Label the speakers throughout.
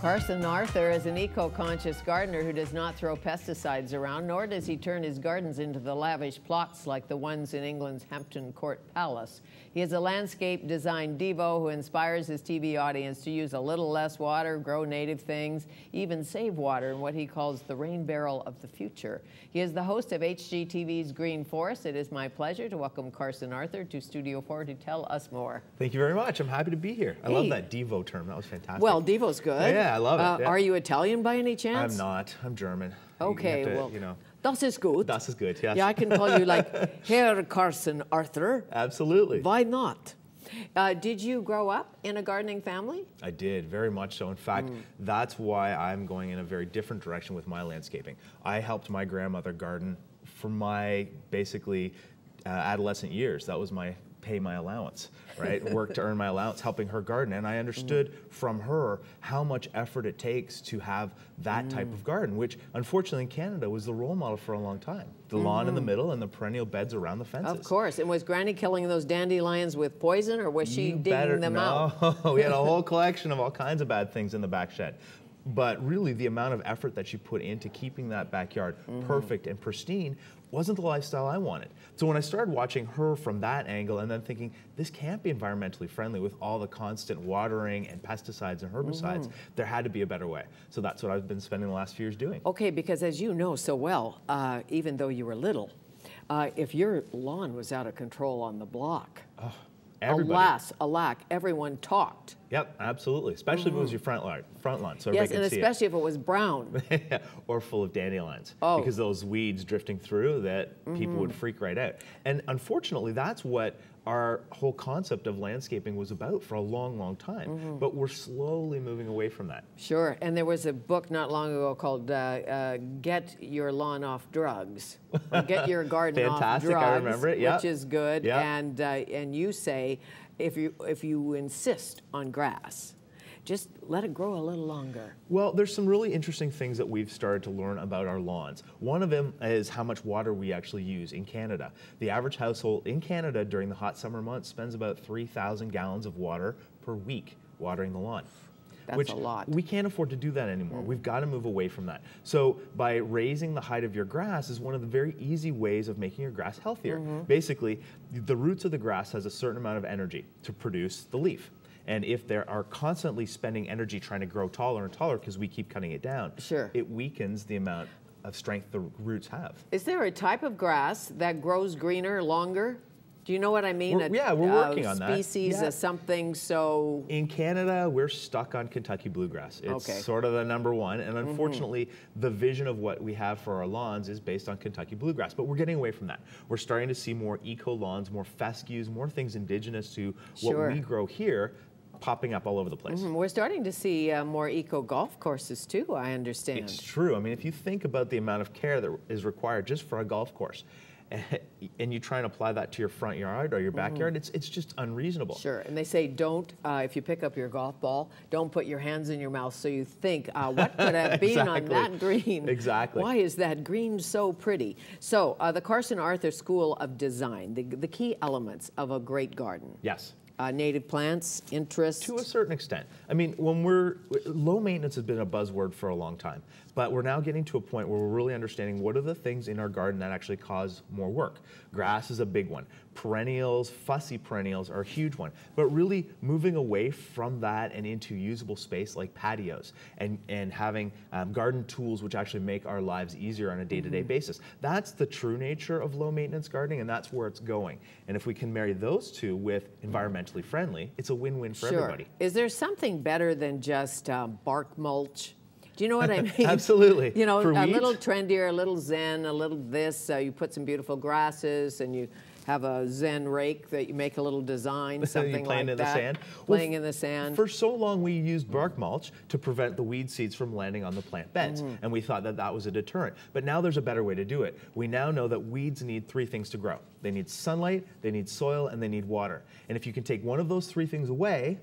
Speaker 1: Carson Arthur is an eco-conscious gardener who does not throw pesticides around, nor does he turn his gardens into the lavish plots like the ones in England's Hampton Court Palace. He is a landscape design divo who inspires his TV audience to use a little less water, grow native things, even save water in what he calls the rain barrel of the future. He is the host of HGTV's Green Forest. It is my pleasure to welcome Carson Arthur to Studio 4 to tell us more.
Speaker 2: Thank you very much. I'm happy to be here. I love that divo term. That was fantastic.
Speaker 1: Well, divo's good.
Speaker 2: Yeah, I love it. Yeah.
Speaker 1: Are you Italian by any chance?
Speaker 2: I'm not. I'm German.
Speaker 1: Okay, well, you know. Das ist gut.
Speaker 2: Das ist gut, yes.
Speaker 1: Yeah, I can call you like Herr Carson Arthur.
Speaker 2: Absolutely.
Speaker 1: Why not? Did you grow up in a gardening family?
Speaker 2: I did, very much so. In fact, that's why I'm going in a very different direction with my landscaping. I helped my grandmother garden for my, basically, adolescent years. That was my pay my allowance, right? Work to earn my allowance, helping her garden. And I understood from her how much effort it takes to have that type of garden, which unfortunately in Canada was the role model for a long time. The lawn in the middle and the perennial beds around the fences.
Speaker 1: Of course. And was Granny killing those dandelions with poison, or was she digging them out?
Speaker 2: No, we had a whole collection of all kinds of bad things in the back shed. But really, the amount of effort that she put into keeping that backyard perfect and pristine wasn't the lifestyle I wanted. So when I started watching her from that angle and then thinking, this can't be environmentally friendly with all the constant watering and pesticides and herbicides, there had to be a better way. So that's what I've been spending the last few years doing.
Speaker 1: Okay, because as you know so well, even though you were little, if your lawn was out of control on the block, alack, everyone talked.
Speaker 2: Yep, absolutely. Especially if it was your front lawn, so
Speaker 1: yes, and
Speaker 2: see
Speaker 1: especially if it was brown.
Speaker 2: Or full of dandelions. Because those weeds drifting through that people would freak right out. And unfortunately, that's what our whole concept of landscaping was about for a long, long time. But we're slowly moving away from that.
Speaker 1: Sure, and there was a book not long ago called Get Your Lawn Off Drugs, or Get Your Garden Off Drugs.
Speaker 2: Fantastic, I remember it,
Speaker 1: which is good. And you say, if you insist on grass, just let it grow a little longer.
Speaker 2: Well, there's some really interesting things that we've started to learn about our lawns. One of them is how much water we actually use in Canada. The average household in Canada during the hot summer months spends about 3,000 gallons of water per week watering the lawn.
Speaker 1: That's a lot.
Speaker 2: We can't afford to do that anymore. We've got to move away from that. So by raising the height of your grass is one of the very easy ways of making your grass healthier. Basically, the roots of the grass has a certain amount of energy to produce the leaf. And if they are constantly spending energy trying to grow taller and taller because we keep cutting it down, it weakens the amount of strength the roots have.
Speaker 1: Is there a type of grass that grows greener longer? Do you know what I mean?
Speaker 2: We're working on that.
Speaker 1: Species of something so...
Speaker 2: In Canada, we're stuck on Kentucky bluegrass. It's sort of the #1, and unfortunately, the vision of what we have for our lawns is based on Kentucky bluegrass, but we're getting away from that. We're starting to see more eco-lawns, more fescues, more things indigenous to what we grow here, popping up all over the place.
Speaker 1: We're starting to see more eco-golf courses too, I understand.
Speaker 2: It's true. I mean, if you think about the amount of care that is required just for a golf course, and you try and apply that to your front yard or your backyard, it's just unreasonable.
Speaker 1: Sure, and they say don't, if you pick up your golf ball, don't put your hands in your mouth so you think, what could have been on that green?
Speaker 2: Exactly.
Speaker 1: Why is that green so pretty? So, the Carson Arthur School of Design, the key elements of a great garden.
Speaker 2: Yes.
Speaker 1: Native plants, interest?
Speaker 2: To a certain extent. I mean, low maintenance has been a buzzword for a long time, but we're now getting to a point where we're really understanding what are the things in our garden that actually cause more work. Grass is a big one. Perennials, fussy perennials are a huge one, but really moving away from that and into usable space like patios and having garden tools which actually make our lives easier on a day-to-day basis. That's the true nature of low maintenance gardening, and that's where it's going. And if we can marry those two with environmentally friendly, it's a win-win for everybody.
Speaker 1: Is there something better than just bark mulch? Do you know what I mean?
Speaker 2: Absolutely.
Speaker 1: You know, a little trendier, a little zen, a little this. You put some beautiful grasses and you have a zen rake that you make a little design, something like that.
Speaker 2: Playing in the sand?
Speaker 1: Playing in the sand.
Speaker 2: For so long we used bark mulch to prevent the weed seeds from landing on the plant beds, and we thought that that was a deterrent. But now there's a better way to do it. We now know that weeds need 3 things to grow. They need sunlight, they need soil, and they need water. And if you can take one of those 3 things away,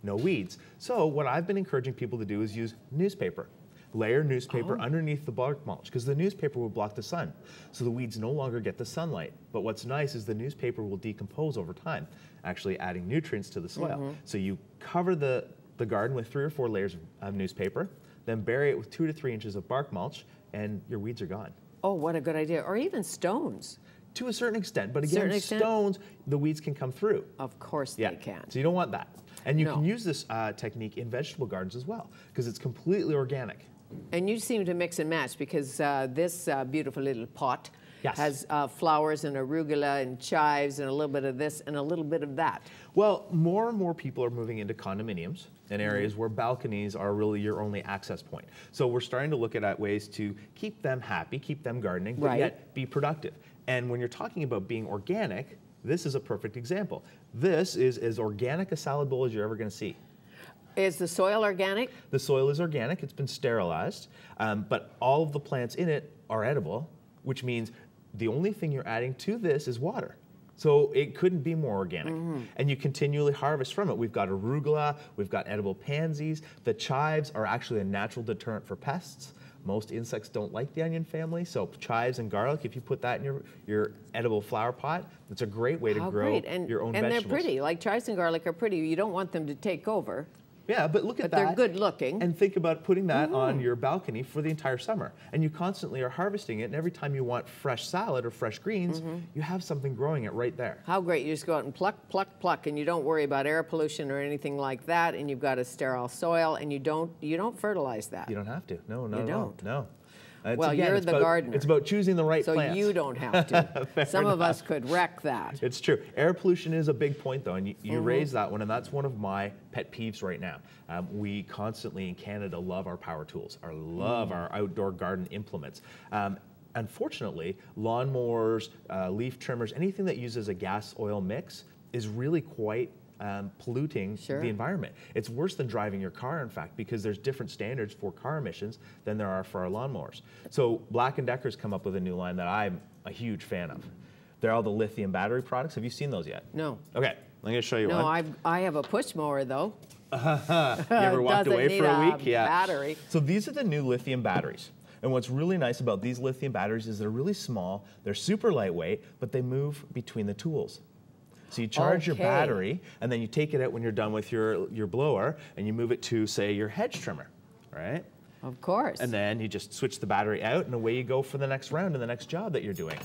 Speaker 2: no weeds. So what I've been encouraging people to do is use newspaper. Layer newspaper underneath the bark mulch because the newspaper will block the sun. So the weeds no longer get the sunlight. But what's nice is the newspaper will decompose over time, actually adding nutrients to the soil. So you cover the the garden with 3 or 4 layers of newspaper, then bury it with 2 to 3 inches of bark mulch, and your weeds are gone.
Speaker 1: Oh, what a good idea. Or even stones.
Speaker 2: To a certain extent, but again, stones, the weeds can come through.
Speaker 1: Of course they can.
Speaker 2: So you don't want that. And you can use this technique in vegetable gardens as well, because it's completely organic.
Speaker 1: And you seem to mix and match, because this beautiful little pot has flowers and arugula and chives and a little bit of this and a little bit of that.
Speaker 2: Well, more and more people are moving into condominiums in areas where balconies are really your only access point. So we're starting to look at ways to keep them happy, keep them gardening, but yet be productive. And when you're talking about being organic, this is a perfect example. This is as organic a salad bowl as you're ever going to see.
Speaker 1: Is the soil organic?
Speaker 2: The soil is organic. It's been sterilized, but all of the plants in it are edible, which means the only thing you're adding to this is water. So it couldn't be more organic. And you continually harvest from it. We've got arugula, we've got edible pansies. The chives are actually a natural deterrent for pests. Most insects don't like the onion family, so chives and garlic, if you put that in your edible flower pot, it's a great way to grow your own vegetables.
Speaker 1: And they're pretty, like chives and garlic are pretty. You don't want them to take over.
Speaker 2: Yeah, but look at that.
Speaker 1: But they're good looking.
Speaker 2: And think about putting that on your balcony for the entire summer. And you constantly are harvesting it, and every time you want fresh salad or fresh greens, you have something growing it right there.
Speaker 1: How great. You just go out and pluck, pluck, pluck, and you don't worry about air pollution or anything like that, and you've got a sterile soil, and you don't fertilize that.
Speaker 2: You don't have to. No, no,
Speaker 1: you don't.
Speaker 2: No.
Speaker 1: Well, again, you're the gardener.
Speaker 2: It's about choosing the right plants.
Speaker 1: So you don't have to. Some of us could wreck that.
Speaker 2: It's true. Air pollution is a big point, though, and you raise that one, and that's one of my pet peeves right now. We constantly in Canada love our power tools, love our outdoor garden implements. Unfortunately, lawnmowers, leaf trimmers, anything that uses a gas oil mix is really quite polluting the environment. It's worse than driving your car, in fact, because there's different standards for car emissions than there are for our lawnmowers. So Black & Decker's come up with a new line that I'm a huge fan of. They're all the lithium battery products. Have you seen those yet?
Speaker 1: No.
Speaker 2: Okay, I'm going to show you one.
Speaker 1: No, I have a push mower, though.
Speaker 2: You ever walked away for a week?
Speaker 1: Yeah. Battery.
Speaker 2: So these are the new lithium batteries. And what's really nice about these lithium batteries is they're really small, they're super lightweight, but they move between the tools. So you charge your battery, and then you take it out when you're done with your blower, and you move it to, say, your hedge trimmer, right?
Speaker 1: Of course.
Speaker 2: And then you just switch the battery out, and away you go for the next round and the next job that you're doing.